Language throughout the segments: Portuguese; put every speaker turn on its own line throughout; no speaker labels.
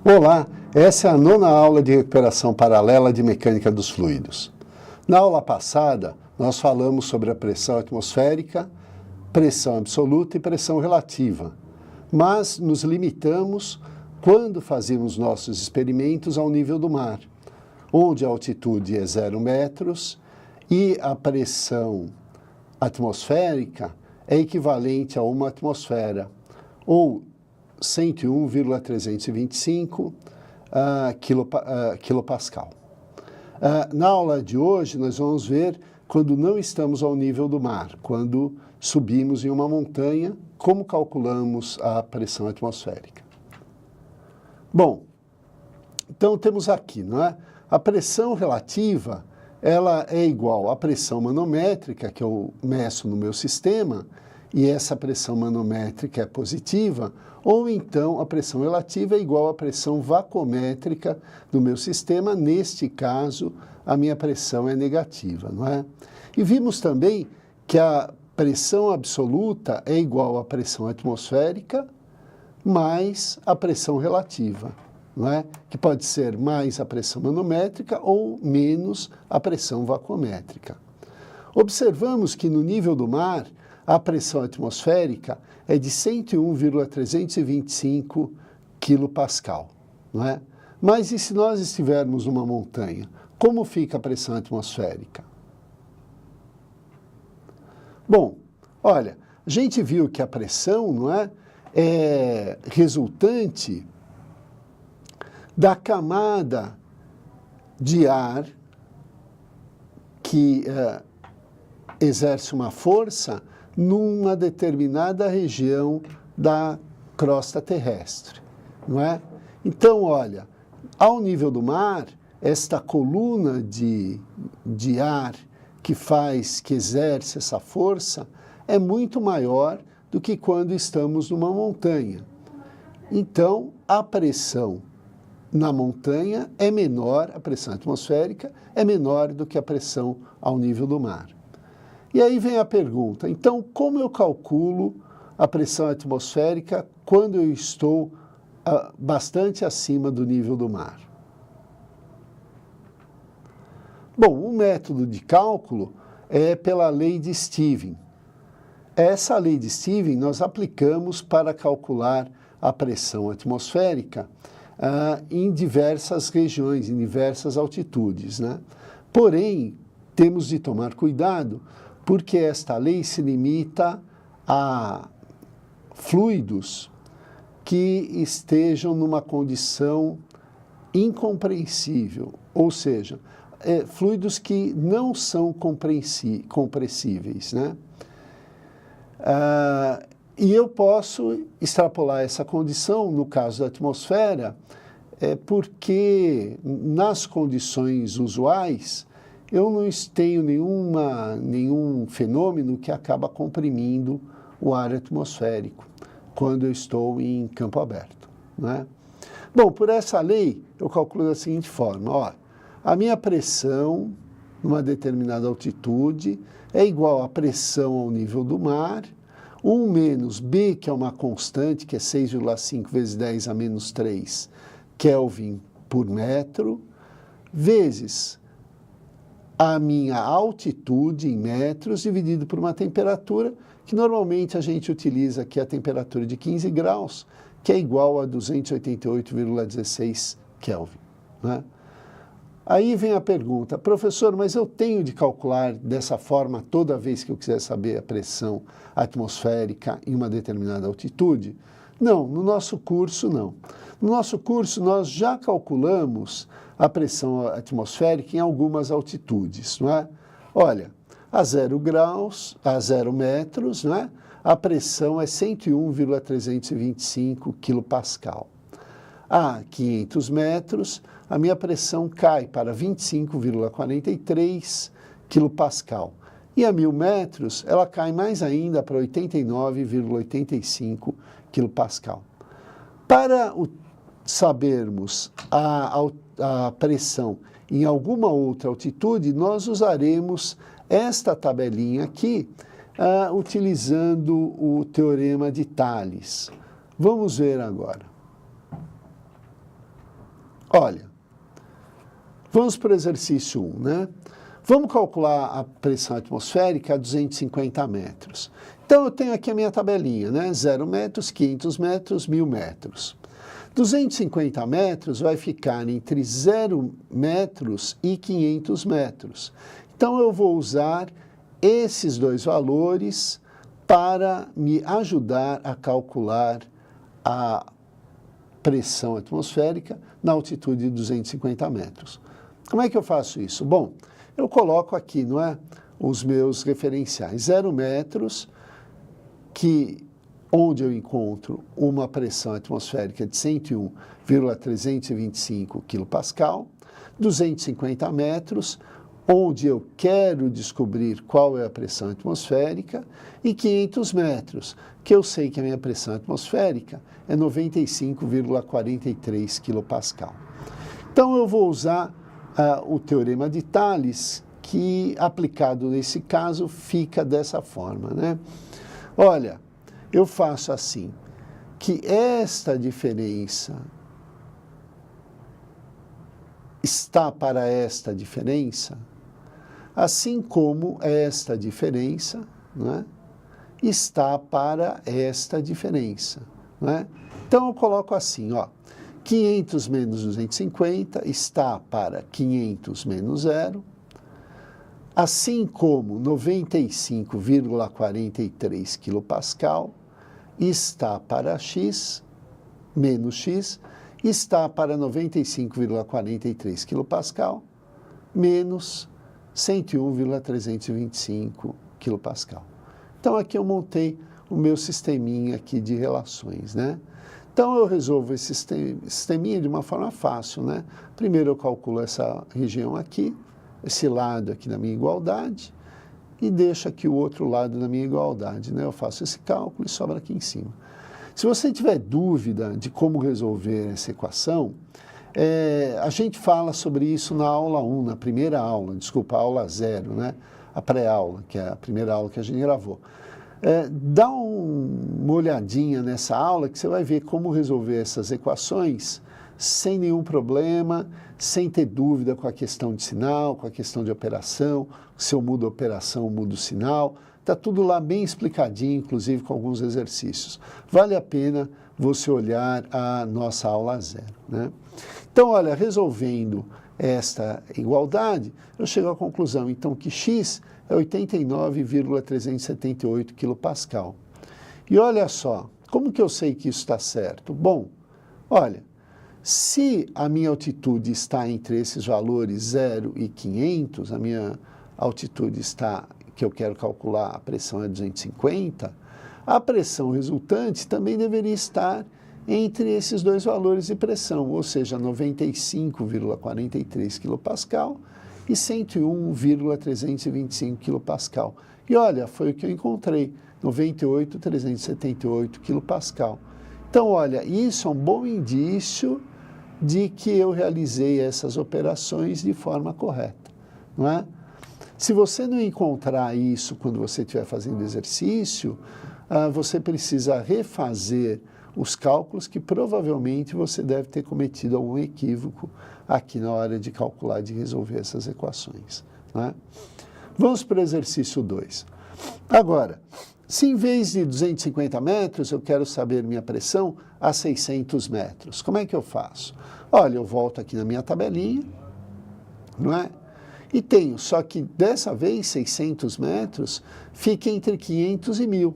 Olá, essa é a 9ª aula de recuperação paralela de mecânica dos fluidos. Na aula passada, nós falamos sobre a pressão atmosférica, pressão absoluta e pressão relativa, mas nos limitamos quando fazíamos nossos experimentos ao nível do mar, onde a altitude é 0 metros e a pressão atmosférica é equivalente a 1 atmosfera, ou 101,325 quilopascal. Na aula de hoje, nós vamos ver quando não estamos ao nível do mar, quando subimos em uma montanha, como calculamos a pressão atmosférica. Bom, então temos aqui, não é? A pressão relativa, ela é igual à pressão manométrica, que eu meço no meu sistema, e essa pressão manométrica é positiva, ou então a pressão relativa é igual à pressão vacométrica do meu sistema. Neste caso, a minha pressão é negativa, não é? E vimos também que a pressão absoluta é igual à pressão atmosférica mais a pressão relativa, não é? Que pode ser mais a pressão manométrica ou menos a pressão vacométrica. Observamos que no nível do mar, a pressão atmosférica é de 101,325 quilopascal, não é? Mas e se nós estivermos numa montanha, como fica a pressão atmosférica? Bom, olha, a gente viu que a pressão, não é resultante da camada de ar que exerce uma força numa determinada região da crosta terrestre, não é? Então, olha, ao nível do mar, esta coluna de ar que exerce essa força é muito maior do que quando estamos numa montanha. Então, a pressão na montanha é menor, a pressão atmosférica é menor do que a pressão ao nível do mar. E aí vem a pergunta, então como eu calculo a pressão atmosférica quando eu estou bastante acima do nível do mar? Bom, o método de cálculo é pela lei de Stevens. Essa lei de Stevens nós aplicamos para calcular a pressão atmosférica em diversas regiões, em diversas altitudes, né? Porém, temos de tomar cuidado, porque esta lei se limita a fluidos que estejam numa condição incompreensível, ou seja, fluidos que não são compressíveis, né? E eu posso extrapolar essa condição, no caso da atmosfera, porque nas condições usuais, eu não tenho nenhum fenômeno que acaba comprimindo o ar atmosférico quando eu estou em campo aberto, né? Bom, por essa lei, eu calculo da seguinte forma, ó, a minha pressão numa determinada altitude é igual à pressão ao nível do mar, 1 menos B, que é uma constante, que é 6,5 vezes 10 a menos 3 Kelvin por metro, vezes a minha altitude em metros dividido por uma temperatura, que normalmente a gente utiliza aqui a temperatura de 15 graus, que é igual a 288,16 Kelvin, né? Aí vem a pergunta, professor, mas eu tenho de calcular dessa forma toda vez que eu quiser saber a pressão atmosférica em uma determinada altitude? Não, no nosso curso não. No nosso curso nós já calculamos a pressão atmosférica em algumas altitudes, não é? Olha, a 0 metros, não é? A pressão é 101,325 quilopascal. A 500 metros, a minha pressão cai para 25,43 quilopascal. E a 1000 metros, ela cai mais ainda para 89,85 quilopascal. Para sabermos a pressão em alguma outra altitude, nós usaremos esta tabelinha aqui, utilizando o teorema de Thales. Vamos ver agora. Olha, vamos para o exercício 1, né? Vamos calcular a pressão atmosférica a 250 metros. Então, eu tenho aqui a minha tabelinha, né? 0 metros, 500 metros, 1.000 metros. 250 metros vai ficar entre 0 metros e 500 metros. Então, eu vou usar esses dois valores para me ajudar a calcular a pressão atmosférica na altitude de 250 metros. Como é que eu faço isso? Bom, eu coloco aqui, não é, os meus referenciais. 0 metros, onde eu encontro uma pressão atmosférica de 101,325 kPa, 250 metros, onde eu quero descobrir qual é a pressão atmosférica, e 500 metros, que eu sei que a minha pressão atmosférica é 95,43 kPa. Então, eu vou usar o Teorema de Thales, que, aplicado nesse caso, fica dessa forma, né? Olha, eu faço assim, que esta diferença está para esta diferença, assim como esta diferença, não é, está para esta diferença, não é? Então, eu coloco assim, ó, 500 menos 250 está para 500 menos 0, assim como 95,43 kPa está para x, menos x, está para 95,43 kPa, menos 101,325 kPa. Então, aqui eu montei o meu sisteminha aqui de relações, né? Então, eu resolvo esse sisteminha de uma forma fácil, né? Primeiro, eu calculo essa região aqui, esse lado aqui da minha igualdade, e deixo aqui o outro lado da minha igualdade, né? Eu faço esse cálculo e sobra aqui em cima. Se você tiver dúvida de como resolver essa equação, a gente fala sobre isso na aula 1, na primeira aula, desculpa, a aula 0, né? A pré-aula, que é a primeira aula que a gente gravou. Dá uma olhadinha nessa aula que você vai ver como resolver essas equações sem nenhum problema, sem ter dúvida com a questão de sinal, com a questão de operação, se eu mudo a operação, eu mudo o sinal. Está tudo lá bem explicadinho, inclusive com alguns exercícios. Vale a pena você olhar a nossa aula 0, né? Então, olha, resolvendo esta igualdade, eu chego à conclusão, então, que x é 89,378 kPa. E olha só, como que eu sei que isso está certo? Bom, olha, se a minha altitude está entre esses valores 0 e 500, a minha altitude está, que eu quero calcular, a pressão é 250, a pressão resultante também deveria estar entre esses dois valores de pressão, ou seja, 95,43 kPa e 101,325 kPa. E olha, foi o que eu encontrei, 98,378 kPa. Então, olha, isso é um bom indício de que eu realizei essas operações de forma correta, não é? Se você não encontrar isso quando você estiver fazendo exercício, você precisa refazer os cálculos que provavelmente você deve ter cometido algum equívoco aqui na hora de calcular, de resolver essas equações, não é? Vamos para o exercício 2. Agora, se em vez de 250 metros eu quero saber minha pressão a 600 metros, como é que eu faço? Olha, eu volto aqui na minha tabelinha, não é? E tenho, só que dessa vez 600 metros fica entre 500 e 1.000,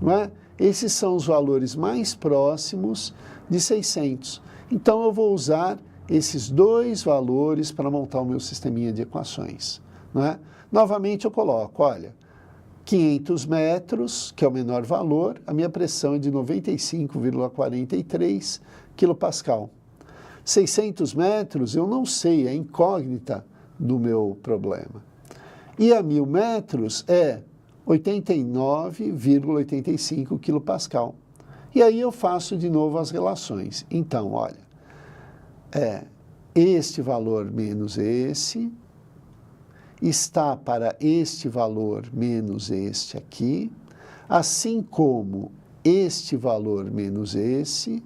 não é? Esses são os valores mais próximos de 600. Então, eu vou usar esses dois valores para montar o meu sisteminha de equações, não é? Novamente, eu coloco, olha, 500 metros, que é o menor valor, a minha pressão é de 95,43 kPa. 600 metros, eu não sei, é incógnita do meu problema. E a 1.000 metros é 89,85 kPa. E aí eu faço de novo as relações. Então, olha, este valor menos esse está para este valor menos este aqui, assim como este valor menos esse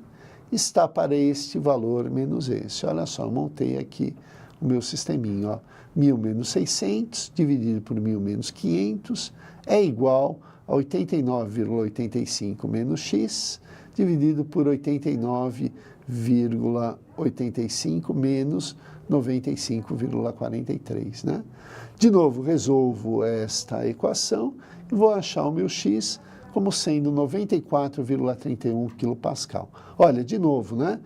está para este valor menos esse. Olha só, eu montei aqui o meu sisteminha, ó. 1.000 menos 600 dividido por 1.000 menos 500 é igual a 89,85 menos x dividido por 89,85 menos 95,43, né? De novo, resolvo esta equação e vou achar o meu x como sendo 94,31 kPa. Olha, de novo, né?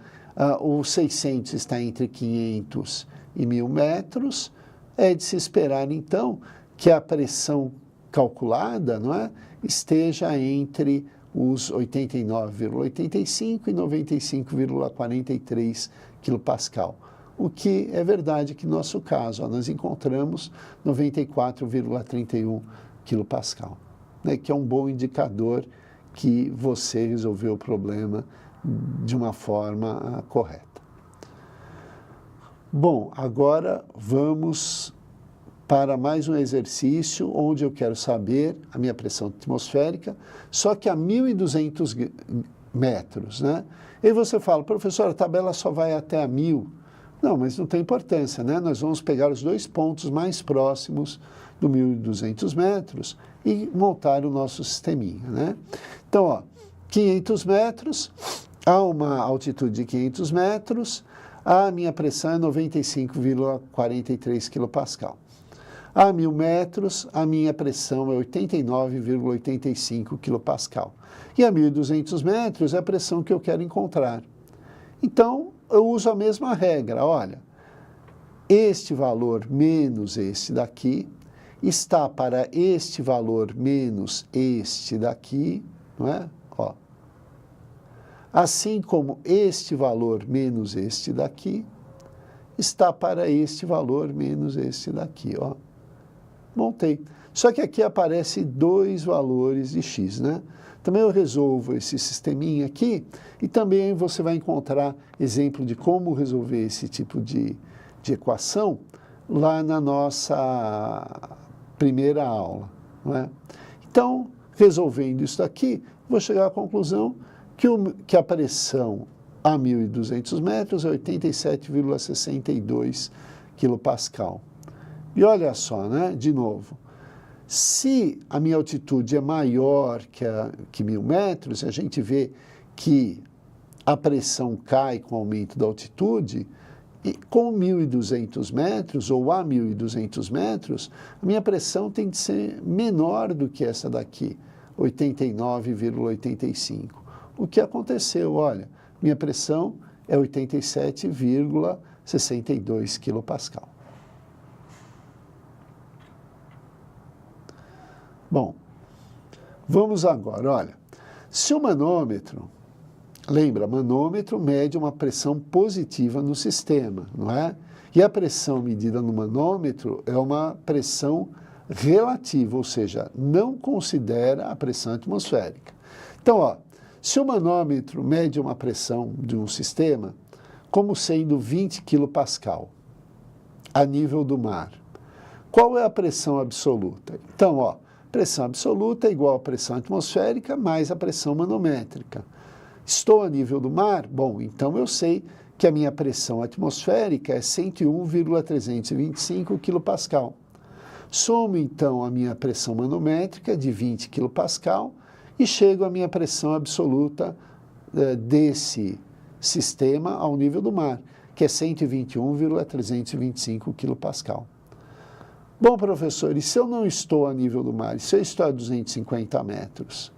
O 600 está entre 500 e 1.000 metros. É de se esperar, então, que a pressão calculada, não é, esteja entre os 89,85 e 95,43 kPa. O que é verdade que, no nosso caso, ó, nós encontramos 94,31 kPa, né, que é um bom indicador que você resolveu o problema de uma forma correta. Bom, agora vamos para mais um exercício onde eu quero saber a minha pressão atmosférica, só que a 1.200 metros, né? E você fala, professor, a tabela só vai até a 1.000. Não, mas não tem importância, né? Nós vamos pegar os dois pontos mais próximos do 1.200 metros e montar o nosso sisteminha, né? Então, ó, 500 metros, a uma altitude de 500 metros, a minha pressão é 95,43 kPa. A 1.000 metros, a minha pressão é 89,85 kPa. E a 1.200 metros é a pressão que eu quero encontrar. Então, eu uso a mesma regra. Olha, este valor menos este daqui está para este valor menos este daqui, não é? Ó. Assim como este valor menos este daqui está para este valor menos este daqui, ó. Montei. Só que aqui aparece dois valores de x, né? Também eu resolvo esse sisteminha aqui e também você vai encontrar exemplo de como resolver esse tipo de equação lá na nossa primeira aula, não é? Então, resolvendo isso aqui, vou chegar à conclusão que a pressão a 1.200 metros é 87,62 kPa. E olha só, né? De novo, se a minha altitude é maior que 1.000 metros, a gente vê que a pressão cai com o aumento da altitude, e com 1.200 metros ou a 1.200 metros, a minha pressão tem que ser menor do que essa daqui, 89,85. O que aconteceu? Olha, minha pressão é 87,62 kPa. Bom, vamos agora, olha, se o manômetro, lembra, manômetro mede uma pressão positiva no sistema, não é? E a pressão medida no manômetro é uma pressão relativa, ou seja, não considera a pressão atmosférica. Então, ó, se o manômetro mede uma pressão de um sistema como sendo 20 kPa a nível do mar, qual é a pressão absoluta? Então, ó, pressão absoluta é igual à pressão atmosférica mais a pressão manométrica. Estou a nível do mar? Bom, então eu sei que a minha pressão atmosférica é 101,325 kPa. Somo, então, a minha pressão manométrica de 20 kPa e chego à minha pressão absoluta desse sistema ao nível do mar, que é 121,325 kPa. Bom, professor, e se eu não estou a nível do mar, e se eu estou a 250 metros?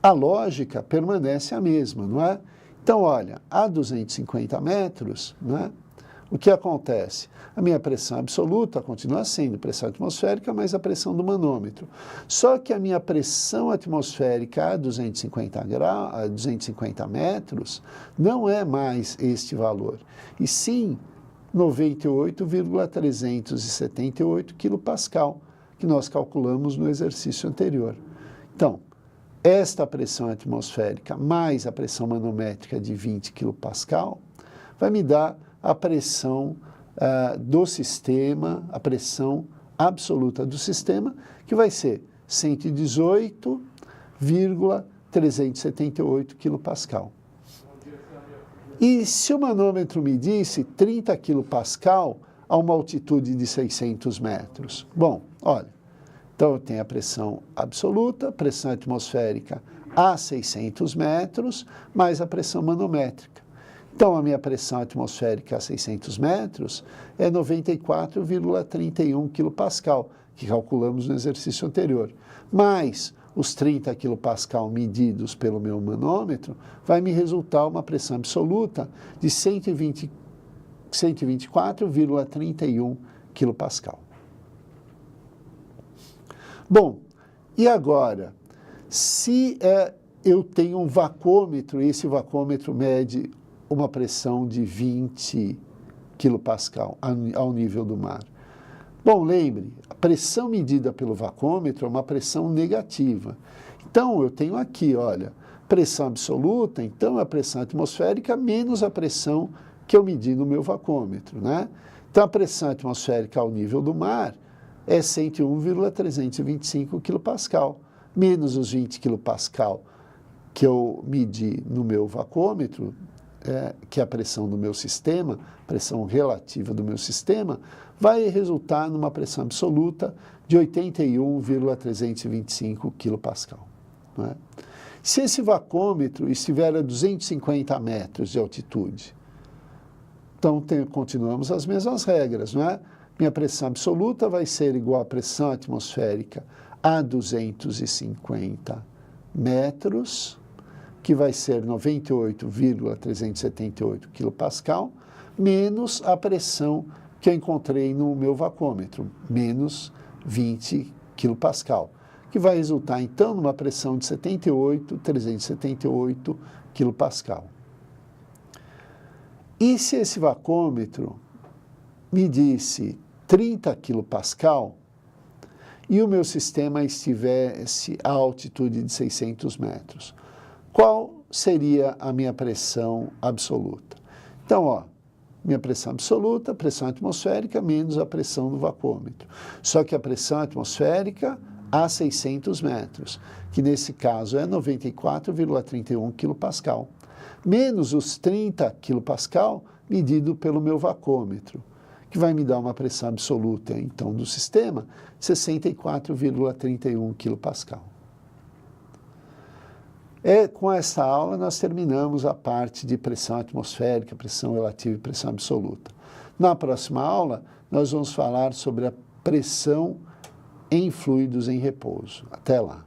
A lógica permanece a mesma, não é? Então, olha, a 250 metros, não é? O que acontece? A minha pressão absoluta continua sendo pressão atmosférica mais a pressão do manômetro. Só que a minha pressão atmosférica a 250 metros não é mais este valor, e sim 98,378 kPa, que nós calculamos no exercício anterior. Então, esta pressão atmosférica mais a pressão manométrica de 20 kPa vai me dar a pressão do sistema, a pressão absoluta do sistema, que vai ser 118,378 kPa. E se o manômetro medisse 30 kPa a uma altitude de 600 metros? Bom, olha, então eu tenho a pressão absoluta, pressão atmosférica a 600 metros, mais a pressão manométrica. Então, a minha pressão atmosférica a 600 metros é 94,31 kPa, que calculamos no exercício anterior. Mais os 30 kPa medidos pelo meu manômetro, vai me resultar uma pressão absoluta de 124,31 kPa. Bom, e agora, se eu tenho um vacômetro, e esse vacômetro mede uma pressão de 20 kPa ao nível do mar. Bom, lembre, a pressão medida pelo vacômetro é uma pressão negativa. Então, eu tenho aqui, olha, pressão absoluta, então a pressão atmosférica menos a pressão que eu medi no meu vacômetro, né? Então, a pressão atmosférica ao nível do mar é 101,325 kPa, menos os 20 kPa que eu medi no meu vacômetro, que é a pressão do meu sistema, pressão relativa do meu sistema, vai resultar numa pressão absoluta de 81,325 kPa. Não é? Se esse vacômetro estiver a 250 metros de altitude, então continuamos as mesmas regras, não é? Minha pressão absoluta vai ser igual à pressão atmosférica a 250 metros, que vai ser 98,378 kPa, menos a pressão que eu encontrei no meu vacômetro, menos 20 kPa, que vai resultar, então, numa pressão de 78,378 kPa. E se esse vacômetro medisse 30 kPa e o meu sistema estivesse a altitude de 600 metros, qual seria a minha pressão absoluta? Então, ó, minha pressão absoluta, pressão atmosférica, menos a pressão do vacômetro. Só que a pressão atmosférica a 600 metros, que nesse caso é 94,31 kPa, menos os 30 kPa medido pelo meu vacômetro, que vai me dar uma pressão absoluta, então, do sistema, 64,31 kPa. Com essa aula, nós terminamos a parte de pressão atmosférica, pressão relativa e pressão absoluta. Na próxima aula, nós vamos falar sobre a pressão em fluidos em repouso. Até lá!